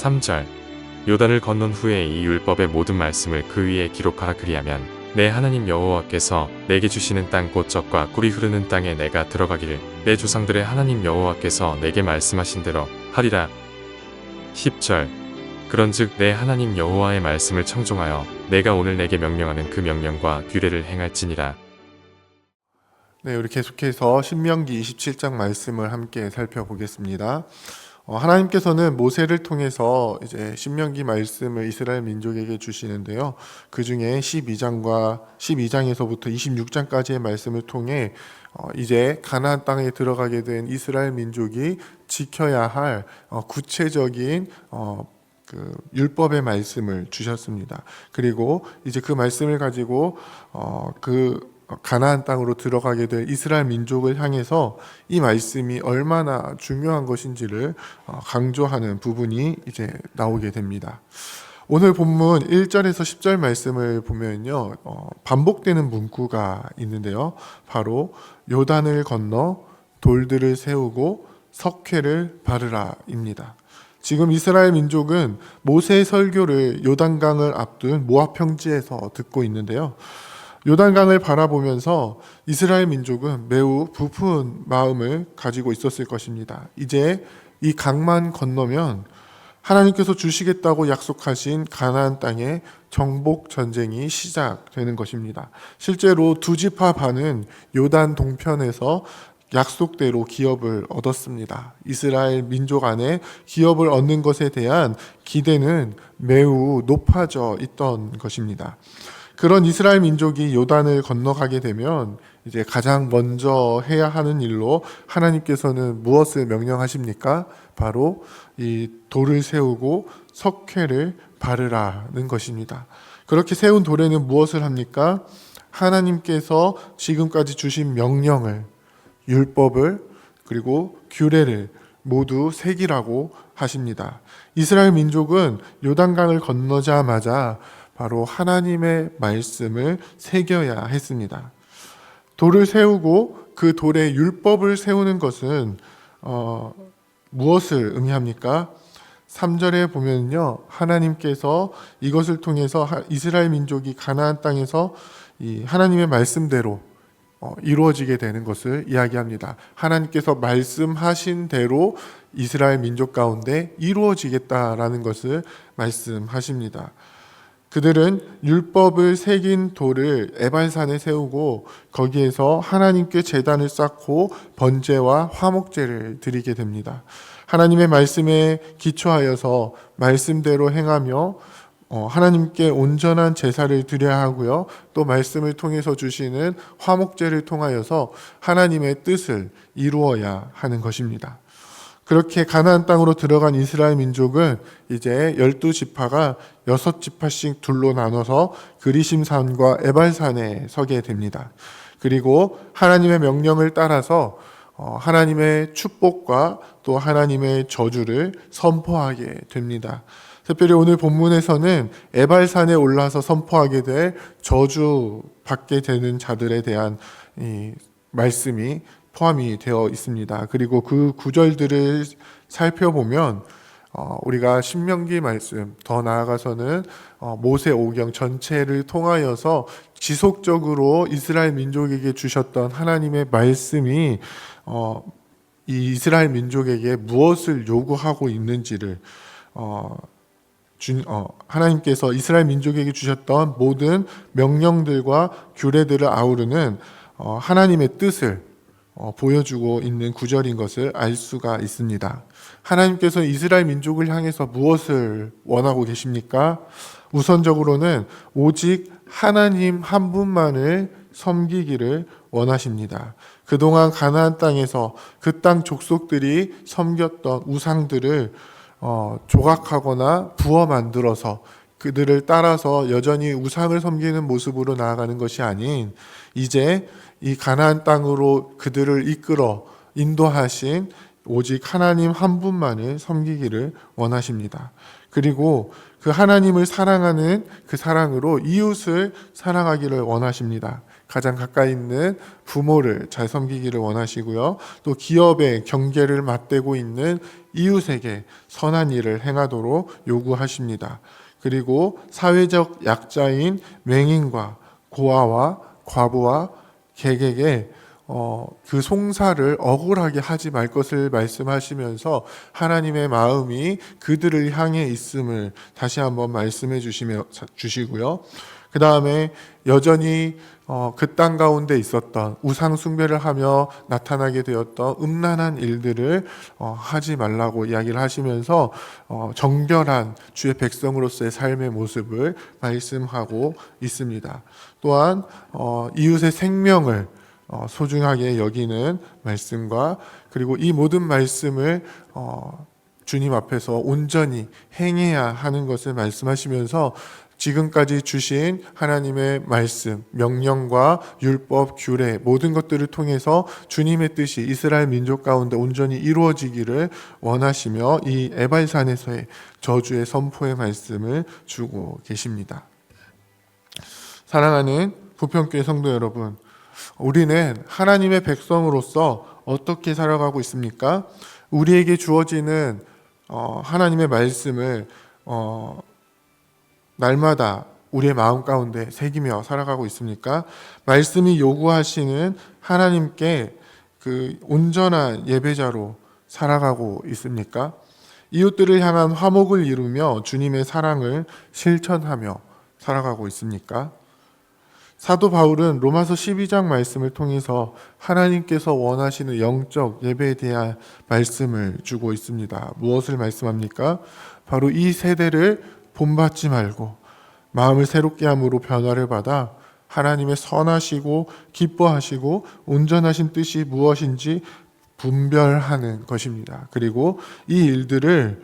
3절 요단을 건넌 후에 이 율법의 모든 말씀을 그 위에 기록하라. 그리하면 내 하나님 여호와께서 내게 주시는 땅 곧 젖과 꿀이 흐르는 땅에 내가 들어가기를 내 조상들의 하나님 여호와께서 내게 말씀하신 대로 하리라. 10절 그런즉 내 하나님 여호와의 말씀을 청종하여 내가 오늘 내게 명령하는 그 명령과 규례를 행할지니라. 네, 우리 계속해서 신명기 27장 말씀을 함께 살펴보겠습니다. 하나님께서는 모세를 통해서 이제 신명기 말씀을 이스라엘 민족에게 주시는데요. 그 중에 12장에서부터 26장까지의 말씀을 통해 이제 가나안 땅에 들어가게 된 이스라엘 민족이 지켜야 할 구체적인 그 율법의 말씀을 주셨습니다. 그리고 이제 그 말씀을 가지고 그 가나안 땅으로 들어가게 될 이스라엘 민족을 향해서 이 말씀이 얼마나 중요한 것인지를 강조하는 부분이 이제 나오게 됩니다. 오늘 본문 1절에서 10절 말씀을 보면요, 반복되는 문구가 있는데요. 바로 요단을 건너 돌들을 세우고 석회를 바르라입니다. 지금 이스라엘 민족은 모세의 설교를 요단강을 앞둔 모압 평지에서 듣고 있는데요. 요단강을 바라보면서 이스라엘 민족은 매우 부푼 마음을 가지고 있었을 것입니다. 이제 이 강만 건너면 하나님께서 주시겠다고 약속하신 가나안 땅의 정복 전쟁이 시작되는 것입니다. 실제로 두 지파 반은 요단 동편에서 약속대로 기업을 얻었습니다. 이스라엘 민족 안에 기업을 얻는 것에 대한 기대는 매우 높아져 있던 것입니다. 그런 이스라엘 민족이 요단을 건너가게 되면 이제 가장 먼저 해야 하는 일로 하나님께서는 무엇을 명령하십니까? 바로 이 돌을 세우고 석회를 바르라는 것입니다. 그렇게 세운 돌에는 무엇을 합니까? 하나님께서 지금까지 주신 명령을, 율법을, 그리고 규례를 모두 새기라고 하십니다. 이스라엘 민족은 요단강을 건너자마자 바로 하나님의 말씀을 새겨야 했습니다. 돌을 세우고 그 돌에 율법을 세우는 것은 무엇을 의미합니까? 3절에 보면요, 하나님께서 이것을 통해서 이스라엘 민족이 가나안 땅에서 이 하나님의 말씀대로 이루어지게 되는 것을 이야기합니다. 하나님께서 말씀하신 대로 이스라엘 민족 가운데 이루어지겠다라는 것을 말씀하십니다. 그들은 율법을 새긴 돌을 에발산에 세우고 거기에서 하나님께 제단을 쌓고 번제와 화목제를 드리게 됩니다. 하나님의 말씀에 기초하여서 말씀대로 행하며 하나님께 온전한 제사를 드려야 하고요. 또 말씀을 통해서 주시는 화목제를 통하여서 하나님의 뜻을 이루어야 하는 것입니다. 그렇게 가나안 땅으로 들어간 이스라엘 민족은 이제 12지파가 6지파씩 둘로 나눠서 그리심산과 에발산에 서게 됩니다. 그리고 하나님의 명령을 따라서 하나님의 축복과 또 하나님의 저주를 선포하게 됩니다. 특별히 오늘 본문에서는 에발산에 올라서 선포하게 될 저주 받게 되는 자들에 대한 이 말씀이 포함이 되어 있습니다. 그리고 그 구절들을 살펴보면 우리가 신명기 말씀, 더 나아가서는 모세 오경 전체를 통하여서 지속적으로 이스라엘 민족에게 주셨던 하나님의 말씀이 이 이스라엘 민족에게 무엇을 요구하고 있는지를 하나님께서 이스라엘 민족에게 주셨던 모든 명령들과 규례들을 아우르는 하나님의 뜻을 보여주고 있는 구절인 것을 알 수가 있습니다. 하나님께서 이스라엘 민족을 향해서 무엇을 원하고 계십니까? 우선적으로는 오직 하나님 한 분만을 섬기기를 원하십니다. 그동안 가나안 땅에서 그 땅 족속들이 섬겼던 우상들을 조각하거나 부어 만들어서 그들을 따라서 여전히 우상을 섬기는 모습으로 나아가는 것이 아닌 이제 이 가나안 땅으로 그들을 이끌어 인도하신 오직 하나님 한 분만을 섬기기를 원하십니다. 그리고 그 하나님을 사랑하는 그 사랑으로 이웃을 사랑하기를 원하십니다. 가장 가까이 있는 부모를 잘 섬기기를 원하시고요. 또 기업의 경계를 맞대고 있는 이웃에게 선한 일을 행하도록 요구하십니다. 그리고 사회적 약자인 맹인과 고아와 과부와 객에게 그 송사를 억울하게 하지 말 것을 말씀하시면서 하나님의 마음이 그들을 향해 있음을 다시 한번 말씀해 주시고요. 그 다음에 여전히 그 땅 가운데 있었던 우상 숭배를 하며 나타나게 되었던 음란한 일들을 하지 말라고 이야기를 하시면서 정결한 주의 백성으로서의 삶의 모습을 말씀하고 있습니다. 또한 이웃의 생명을 소중하게 여기는 말씀과 그리고 이 모든 말씀을 주님 앞에서 온전히 행해야 하는 것을 말씀하시면서 지금까지 주신 하나님의 말씀, 명령과 율법, 규례 모든 것들을 통해서 주님의 뜻이 이스라엘 민족 가운데 온전히 이루어지기를 원하시며 이 에발산에서의 저주의 선포의 말씀을 주고 계십니다. 사랑하는 부평교회 성도 여러분, 우리는 하나님의 백성으로서 어떻게 살아가고 있습니까? 우리에게 주어지는 하나님의 말씀을 날마다 우리의 마음 가운데 새기며 살아가고 있습니까? 말씀이 요구하시는 하나님께 그 온전한 예배자로 살아가고 있습니까? 이웃들을 향한 화목을 이루며 주님의 사랑을 실천하며 살아가고 있습니까? 사도 바울은 로마서 12장 말씀을 통해서 하나님께서 원하시는 영적 예배에 대한 말씀을 주고 있습니다. 무엇을 말씀합니까? 바로 이 세대를 본받지 말고 마음을 새롭게 함으로 변화를 받아 하나님의 선하시고 기뻐하시고 온전하신 뜻이 무엇인지 분별하는 것입니다. 그리고 이 일들을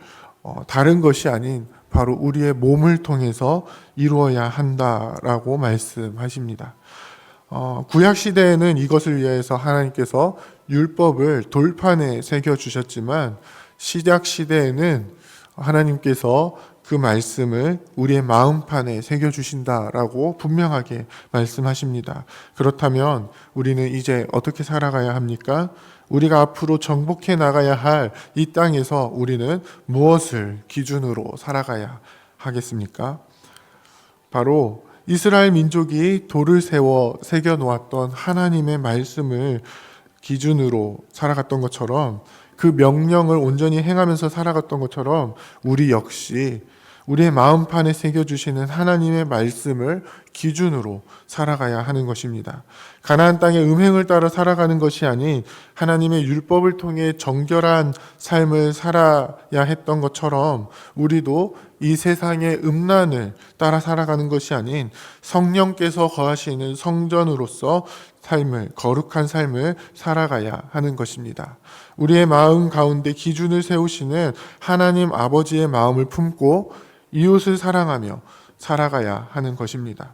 다른 것이 아닌 바로 우리의 몸을 통해서 이루어야 한다라고 말씀하십니다. 구약 시대에는 이것을 위해서 하나님께서 율법을 돌판에 새겨 주셨지만 신약 시대에는 하나님께서 그 말씀을 우리의 마음판에 새겨주신다라고 분명하게 말씀하십니다. 그렇다면 우리는 이제 어떻게 살아가야 합니까? 우리가 앞으로 정복해 나가야 할 이 땅에서 우리는 무엇을 기준으로 살아가야 하겠습니까? 바로 이스라엘 민족이 돌을 세워 새겨 놓았던 하나님의 말씀을 기준으로 살아갔던 것처럼 그 명령을 온전히 행하면서 살아갔던 것처럼 우리 역시 우리의 마음판에 새겨주시는 하나님의 말씀을 기준으로 살아가야 하는 것입니다. 가나안 땅의 음행을 따라 살아가는 것이 아닌 하나님의 율법을 통해 정결한 삶을 살아야 했던 것처럼 우리도 이 세상의 음란을 따라 살아가는 것이 아닌 성령께서 거하시는 성전으로서 삶을, 거룩한 삶을 살아가야 하는 것입니다. 우리의 마음 가운데 기준을 세우시는 하나님 아버지의 마음을 품고 이웃을 사랑하며 살아가야 하는 것입니다.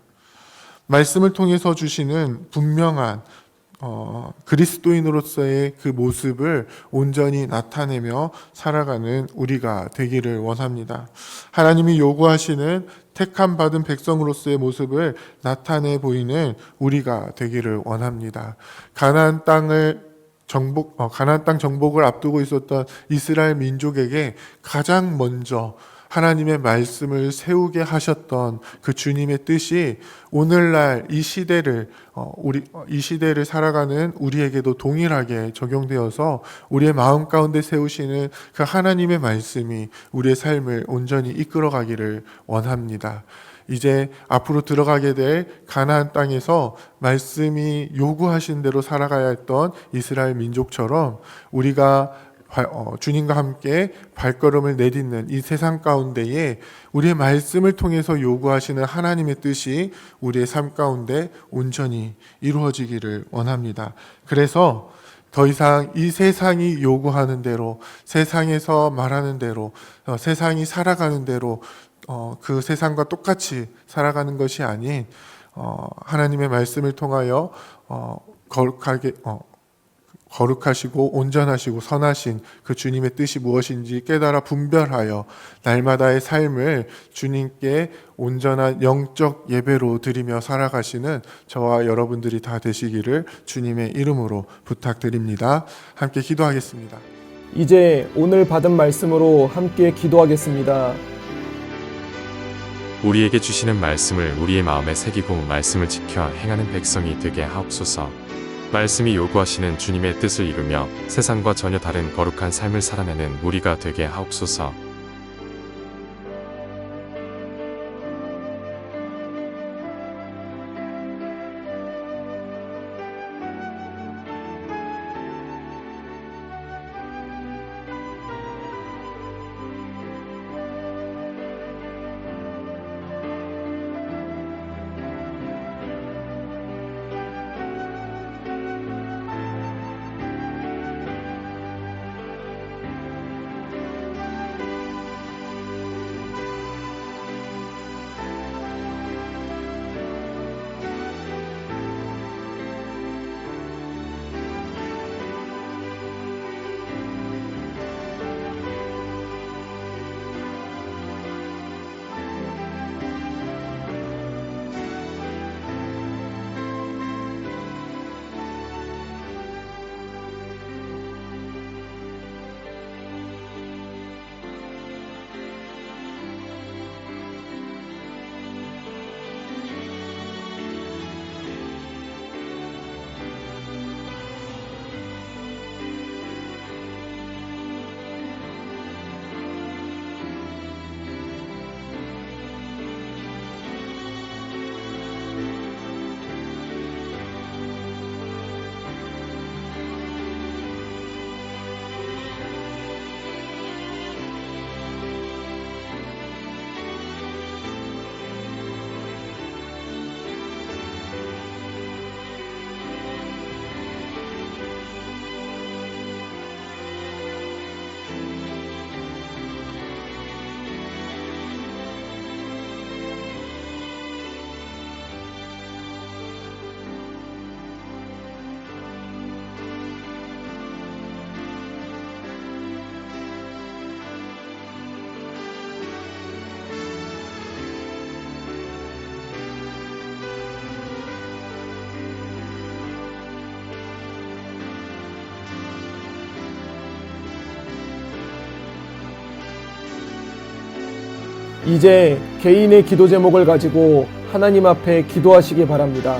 말씀을 통해서 주시는 분명한 그리스도인으로서의 그 모습을 온전히 나타내며 살아가는 우리가 되기를 원합니다. 하나님이 요구하시는 택함 받은 백성으로서의 모습을 나타내 보이는 우리가 되기를 원합니다. 가나안 땅 정복을 앞두고 있었던 이스라엘 민족에게 가장 먼저 하나님의 말씀을 세우게 하셨던 그 주님의 뜻이 오늘날 이 시대를 살아가는 우리에게도 동일하게 적용되어서 우리의 마음 가운데 세우시는 그 하나님의 말씀이 우리의 삶을 온전히 이끌어가기를 원합니다. 이제 앞으로 들어가게 될 가나안 땅에서 말씀이 요구하신 대로 살아가야 했던 이스라엘 민족처럼 우리가 주님과 함께 발걸음을 내딛는 이 세상 가운데에 우리의 말씀을 통해서 요구하시는 하나님의 뜻이 우리의 삶 가운데 온전히 이루어지기를 원합니다. 그래서 더 이상 이 세상이 요구하는 대로, 세상에서 말하는 대로, 세상이 살아가는 대로 그 세상과 똑같이 살아가는 것이 아닌 하나님의 말씀을 통하여 거룩하시고 온전하시고 선하신 그 주님의 뜻이 무엇인지 깨달아 분별하여 날마다의 삶을 주님께 온전한 영적 예배로 드리며 살아가시는 저와 여러분들이 다 되시기를 주님의 이름으로 부탁드립니다. 함께 기도하겠습니다. 이제 오늘 받은 말씀으로 함께 기도하겠습니다. 우리에게 주시는 말씀을 우리의 마음에 새기고 말씀을 지켜 행하는 백성이 되게 하옵소서. 말씀이 요구하시는 주님의 뜻을 이루며 세상과 전혀 다른 거룩한 삶을 살아내는 우리가 되게 하옵소서. 이제 개인의 기도 제목을 가지고 하나님 앞에 기도하시기 바랍니다.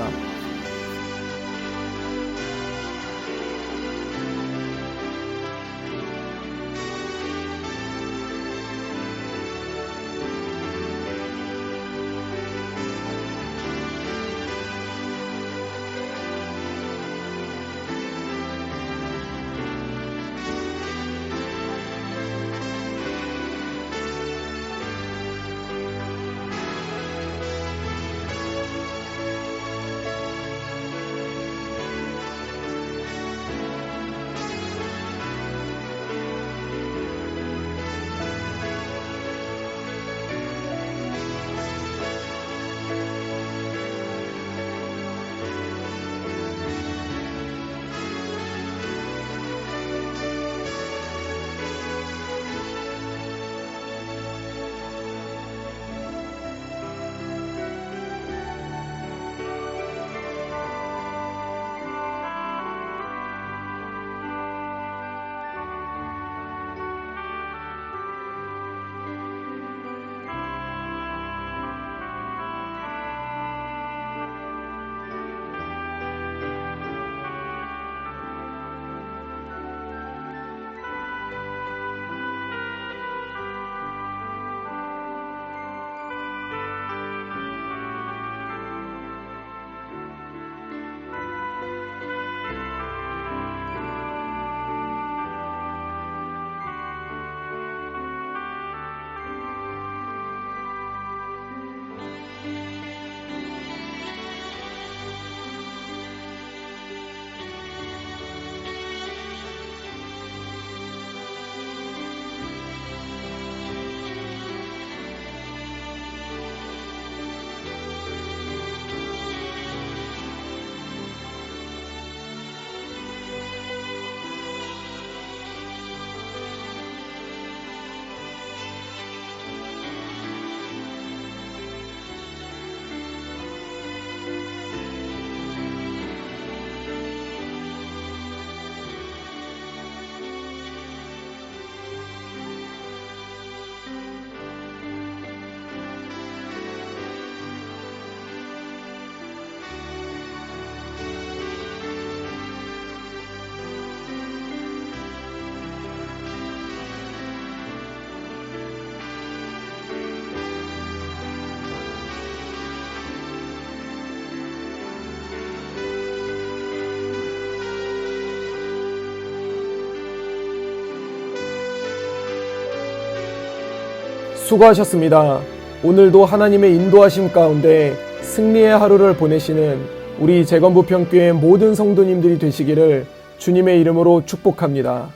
수고하셨습니다. 오늘도 하나님의 인도하심 가운데 승리의 하루를 보내시는 우리 재건부평교회 모든 성도님들이 되시기를 주님의 이름으로 축복합니다.